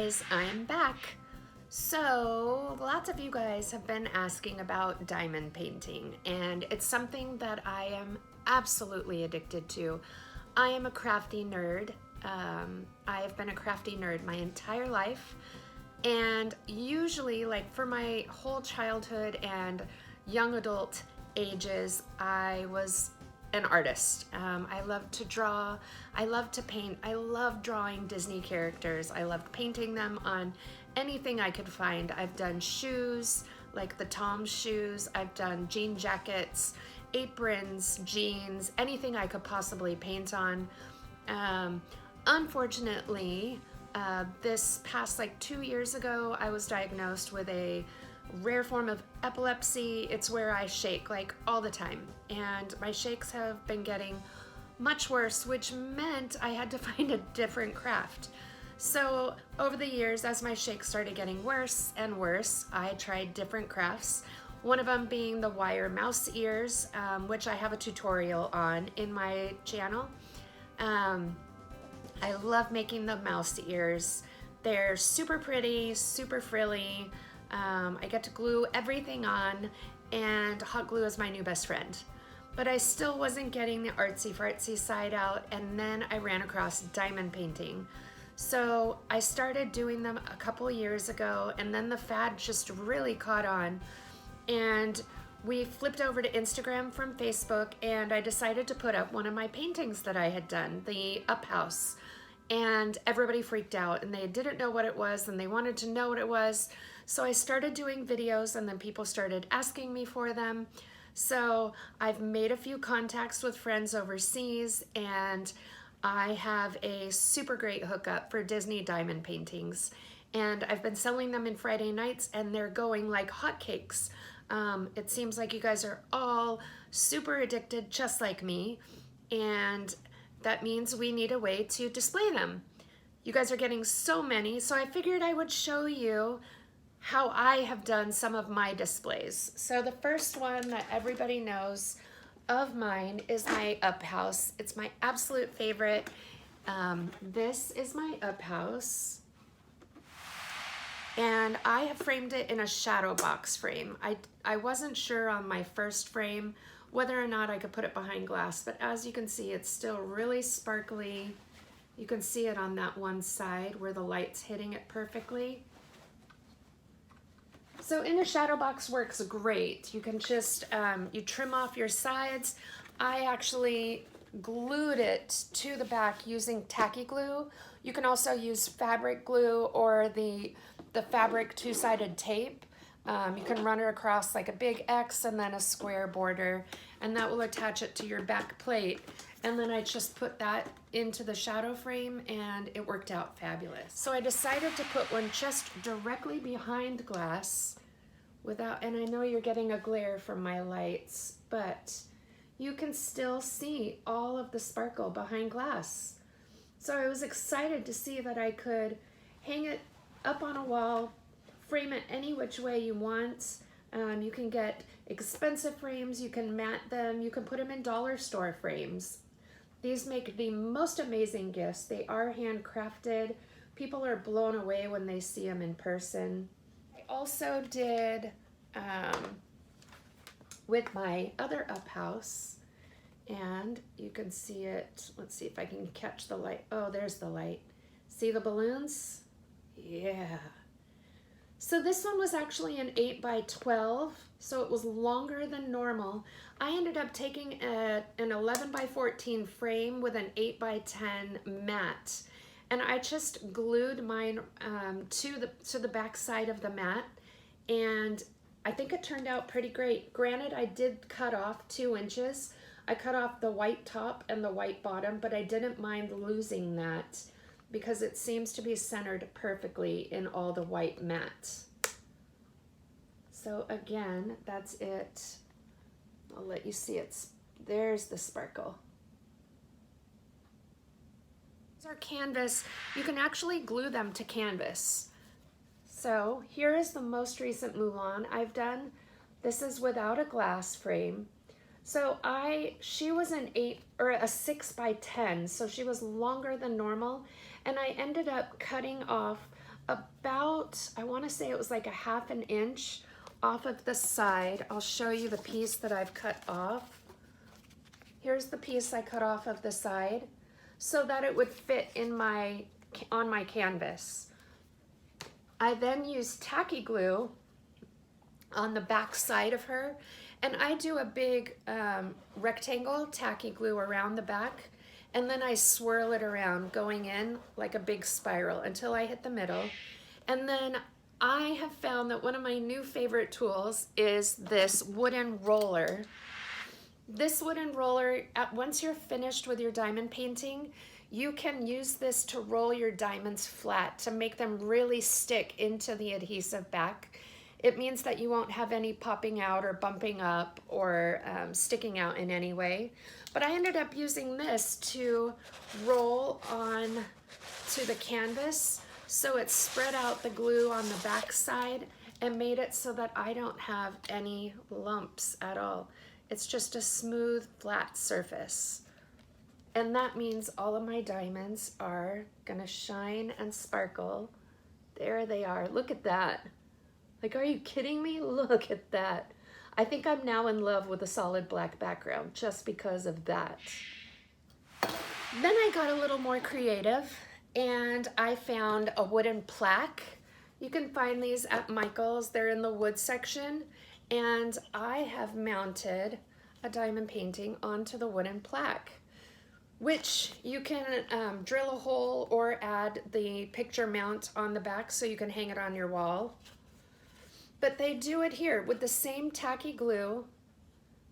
guys, I'm back. So, lots of you guys have been asking about diamond painting, and it's something that I am absolutely addicted to. I am a crafty nerd. I have been a crafty nerd my entire life, and usually, like for my whole childhood and young adult ages, I was an artist. I love to draw, I love to paint, I love drawing Disney characters. I loved painting them on anything I could find. I've done shoes, like the Tom shoes, I've done jean jackets, aprons, jeans, anything I could possibly paint on. Unfortunately, this past like 2 years ago, I was diagnosed with a rare form of epilepsy. It's where I shake like all the time, and my shakes have been getting much worse, which meant I had to find a different craft. So over the years, as my shakes started getting worse and worse, I tried different crafts. One of them being the wire mouse ears, which I have a tutorial on in my channel. I love making the mouse ears. They're super pretty, super frilly. I get to glue everything on, and hot glue is my new best friend. But I still wasn't getting the artsy fartsy side out, and then I ran across diamond painting. So I started doing them a couple years ago, and then the fad just really caught on. And we flipped over to Instagram from Facebook, and I decided to put up one of my paintings that I had done, the Up House. And everybody freaked out, and they didn't know what it was, and they wanted to know what it was. So I started doing videos, and then people started asking me for them. So I've made a few contacts with friends overseas, and I have a super great hookup for Disney diamond paintings. And I've been selling them in Friday nights, and they're going like hotcakes. It seems like you guys are all super addicted, just like me. And that means we need a way to display them. You guys are getting so many, so I figured I would show you how I have done some of my displays. So the first one that everybody knows of mine is my Up House. It's my absolute favorite. This is my Up House, and I have framed it in a shadow box frame. I wasn't sure on my first frame whether or not I could put it behind glass, but as you can see, it's still really sparkly. You can see it on that one side where the light's hitting it perfectly. So in a shadow box works great. You can just, you trim off your sides. I actually glued it to the back using tacky glue. You can also use fabric glue or the fabric two-sided tape. You can run it across like a big X and then a square border, and that will attach it to your back plate. And then I just put that into the shadow frame, and it worked out fabulous. So I decided to put one just directly behind glass without, and I know you're getting a glare from my lights, but you can still see all of the sparkle behind glass. So I was excited to see that I could hang it up on a wall, frame it any which way you want. You can get expensive frames, you can mat them, you can put them in dollar store frames. These make the most amazing gifts. They are handcrafted. People are blown away when they see them in person. I also did, with my other Up House, and you can see it. Let's see if I can catch the light. Oh, there's the light. See the balloons? Yeah. So this one was actually an 8x12, so it was longer than normal. I ended up taking an 11x14 frame with an 8x10 mat, and I just glued mine to the back side of the mat, and I think it turned out pretty great. Granted, I did cut off 2 inches. I cut off the white top and the white bottom, but I didn't mind losing that because it seems to be centered perfectly in all the white mat. So again, that's it. I'll let you see it. There's the sparkle. These are canvas. You can actually glue them to canvas. So here is the most recent Mulan I've done. This is without a glass frame. So she was an 6x10, so she was longer than normal, and I ended up cutting off about, I want to say it was like a 1/2 inch off of the side. I'll show you the piece that I've cut off. Here's the piece I cut off of the side so that it would fit in on my canvas. I then used tacky glue on the back side of her, and I do a big rectangle tacky glue around the back, and then I swirl it around, going in like a big spiral until I hit the middle. And then I have found that one of my new favorite tools is this wooden roller. This wooden roller, once you're finished with your diamond painting, you can use this to roll your diamonds flat to make them really stick into the adhesive back. It means that you won't have any popping out or bumping up or sticking out in any way. But I ended up using this to roll on to the canvas, so it spread out the glue on the back side and made it so that I don't have any lumps at all. It's just a smooth, flat surface. And that means all of my diamonds are gonna shine and sparkle. There they are, look at that. Like, are you kidding me? Look at that. I think I'm now in love with a solid black background just because of that. Then I got a little more creative and I found a wooden plaque. You can find these at Michael's. They're in the wood section. And I have mounted a diamond painting onto the wooden plaque, which you can drill a hole or add the picture mount on the back so you can hang it on your wall. But they do it here with the same tacky glue,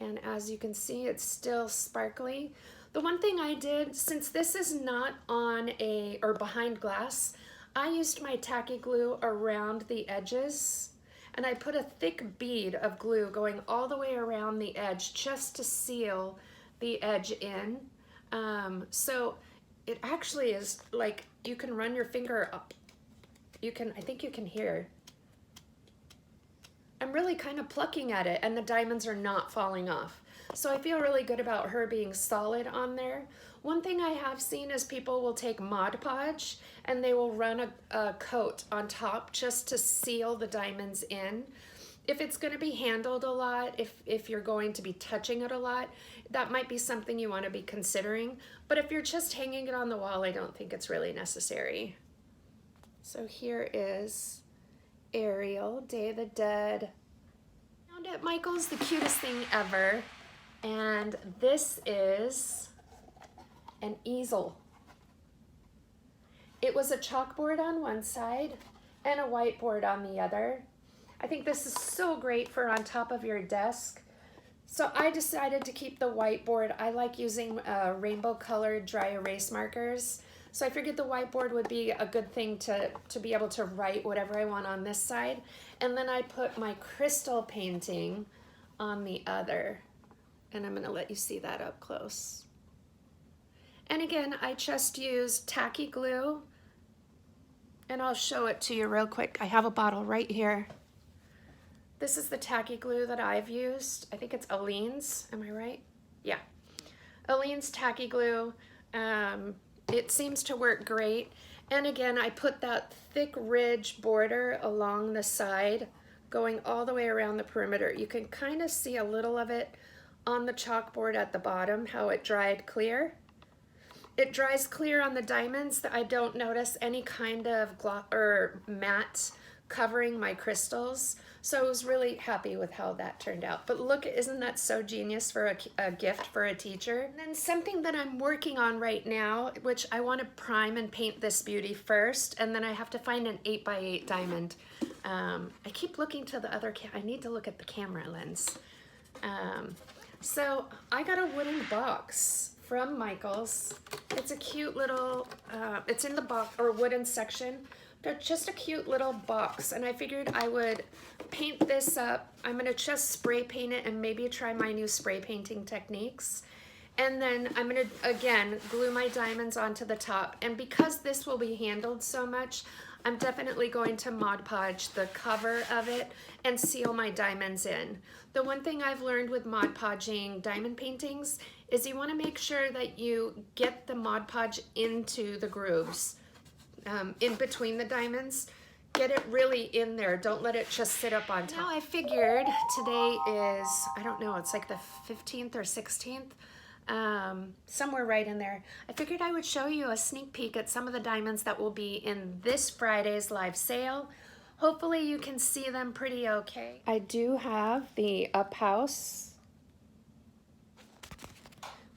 and as you can see, it's still sparkly. The one thing I did, since this is not on or behind glass, I used my tacky glue around the edges, and I put a thick bead of glue going all the way around the edge just to seal the edge in. So it actually is like, you can run your finger up. I think you can hear. I'm really kind of plucking at it and the diamonds are not falling off. So I feel really good about her being solid on there. One thing I have seen is people will take Mod Podge and they will run a coat on top just to seal the diamonds in. If it's going to be handled a lot, if you're going to be touching it a lot, that might be something you want to be considering. But if you're just hanging it on the wall, I don't think it's really necessary. So here is Ariel, Day of the Dead. Found at Michael's, the cutest thing ever. And this is an easel. It was a chalkboard on one side and a whiteboard on the other. I think this is so great for on top of your desk. So I decided to keep the whiteboard. I like using rainbow colored dry erase markers. So I figured the whiteboard would be a good thing to be able to write whatever I want on this side. And then I put my crystal painting on the other. And I'm gonna let you see that up close. And again, I just used tacky glue, and I'll show it to you real quick. I have a bottle right here. This is the tacky glue that I've used. I think it's Aleene's, am I right? Yeah, Aleene's tacky glue. It seems to work great. And again, I put that thick ridge border along the side, going all the way around the perimeter. You can kind of see a little of it on the chalkboard at the bottom, how it dried clear. It dries clear on the diamonds. I don't notice any kind of gloss or matte covering my crystals. So I was really happy with how that turned out. But look, isn't that so genius for a gift for a teacher? And then something that I'm working on right now, which I want to prime and paint this beauty first, and then I have to find an 8x8 diamond. I keep looking to the other I need to look at the camera lens. So I got a wooden box from Michael's. It's a cute little, it's in the box or wooden section. They're just a cute little box, and I figured I would paint this up. I'm gonna just spray paint it and maybe try my new spray painting techniques. And then I'm gonna, again, glue my diamonds onto the top. And because this will be handled so much, I'm definitely going to Mod Podge the cover of it and seal my diamonds in. The one thing I've learned with Mod Podging diamond paintings is you wanna make sure that you get the Mod Podge into the grooves. in between the diamonds. Get it really in there. Don't let it just sit up on top. Now I figured today is, I don't know, it's like the 15th or 16th, somewhere right in there. I figured I would show you a sneak peek at some of the diamonds that will be in this Friday's live sale. Hopefully you can see them pretty okay. I do have the Up House,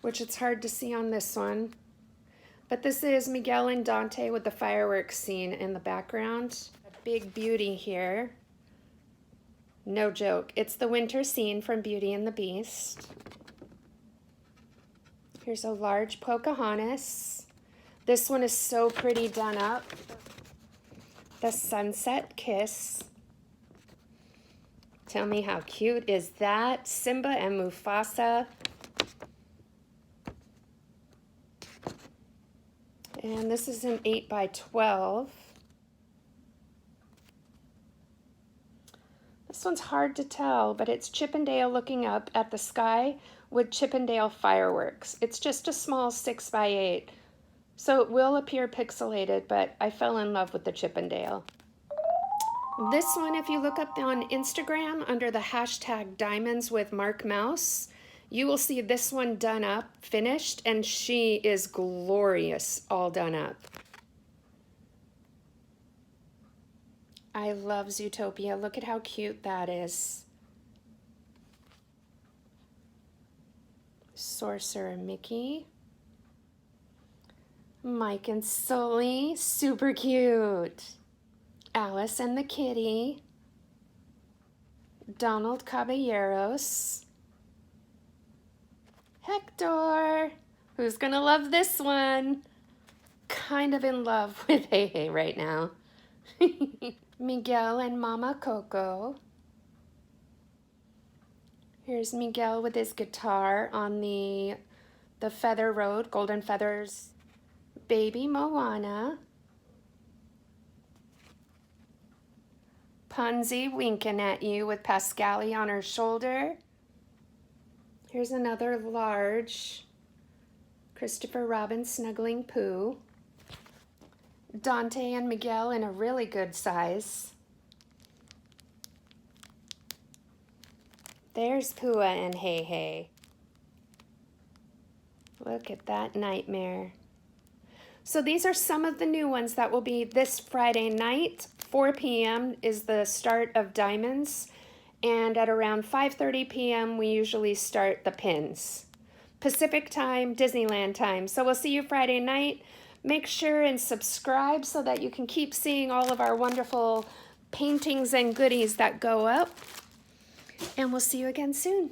which it's hard to see on this one. But this is Miguel and Dante with the fireworks scene in the background. A big beauty here. No joke. It's the winter scene from Beauty and the Beast. Here's a large Pocahontas. This one is so pretty done up. The Sunset Kiss. Tell me how cute is that? Simba and Mufasa. And this is an 8 by 12. This one's hard to tell, but it's Chippendale looking up at the sky with Chippendale fireworks. It's just a small 6 by 8, so it will appear pixelated, but I fell in love with the Chippendale. This one, if you look up on Instagram under the hashtag Diamonds with Mark Mouse, you will see this one done up, finished, and she is glorious, all done up. I love Zootopia. Look at how cute that is. Sorcerer Mickey. Mike and Sully, super cute. Alice and the Kitty. Donald Caballeros. Hector, who's gonna love this one? Kind of in love with Hey Hey right now. Miguel and Mama Coco. Here's Miguel with his guitar on the Feather Road, Golden Feathers. Baby Moana. Punzi winking at you with Pascali on her shoulder. Here's another large Christopher Robin snuggling Pooh. Dante and Miguel in a really good size. There's Pua and Hey Hey. Look at that nightmare. So these are some of the new ones that will be this Friday night. 4 p.m. is the start of Diamonds. And at around 5:30 p.m. we usually start the pins. Pacific time, Disneyland time. So we'll see you Friday night. Make sure and subscribe so that you can keep seeing all of our wonderful paintings and goodies that go up. And we'll see you again soon.